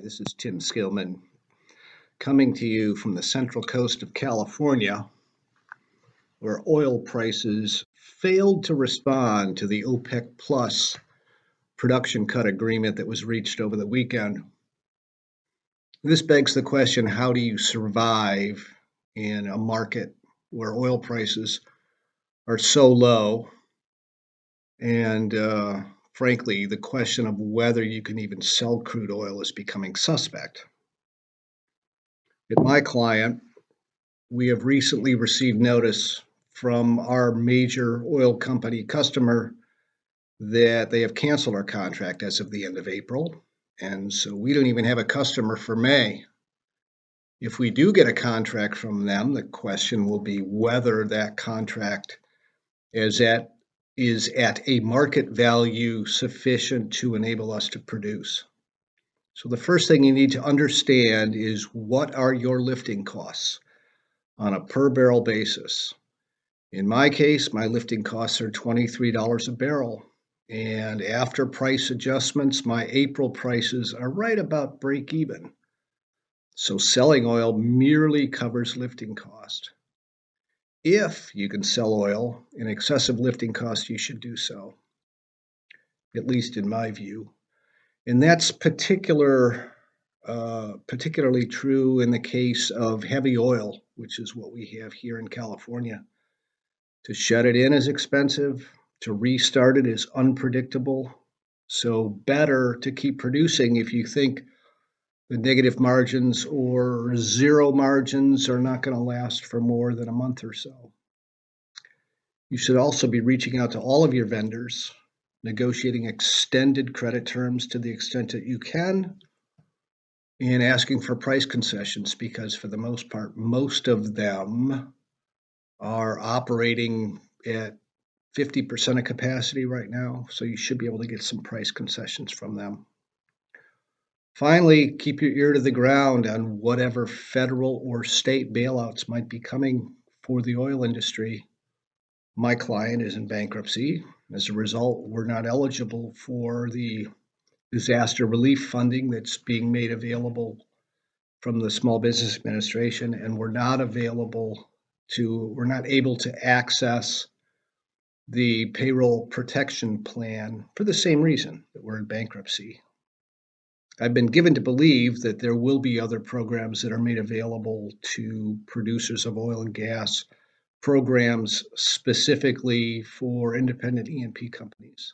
This is Tim Skillman coming to you from the central coast of California, where oil prices failed to respond to the OPEC Plus production cut agreement that was reached over the weekend. This begs the question, how do you survive in a market where oil prices are so low? And frankly, the question of whether you can even sell crude oil is becoming suspect. At my client, we have recently received notice from our major oil company customer that they have canceled our contract as of the end of April. And so we don't even have a customer for May. If we do get a contract from them, the question will be whether that contract is at a market value sufficient to enable us to produce. So the first thing you need to understand is, what are your lifting costs on a per barrel basis? In my case, my lifting costs are $23 a barrel. And after price adjustments, my April prices are right about break even. So selling oil merely covers lifting cost. If you can sell oil in excess of lifting costs, you should do so, at least in my view. And that's particularly true in the case of heavy oil, which is what we have here in California. To shut it in is expensive. To restart it is unpredictable. So better to keep producing if you think the negative margins or zero margins are not going to last for more than a month or so. You should also be reaching out to all of your vendors, negotiating extended credit terms to the extent that you can, and asking for price concessions, because for the most part, most of them are operating at 50% of capacity right now, so you should be able to get some price concessions from them. Finally, keep your ear to the ground on whatever federal or state bailouts might be coming for the oil industry. My client is in bankruptcy. As a result, we're not eligible for the disaster relief funding that's being made available from the Small Business Administration, and we're not able to access the payroll protection plan for the same reason, that we're in bankruptcy. I've been given to believe that there will be other programs that are made available to producers of oil and gas, programs specifically for independent E&P companies.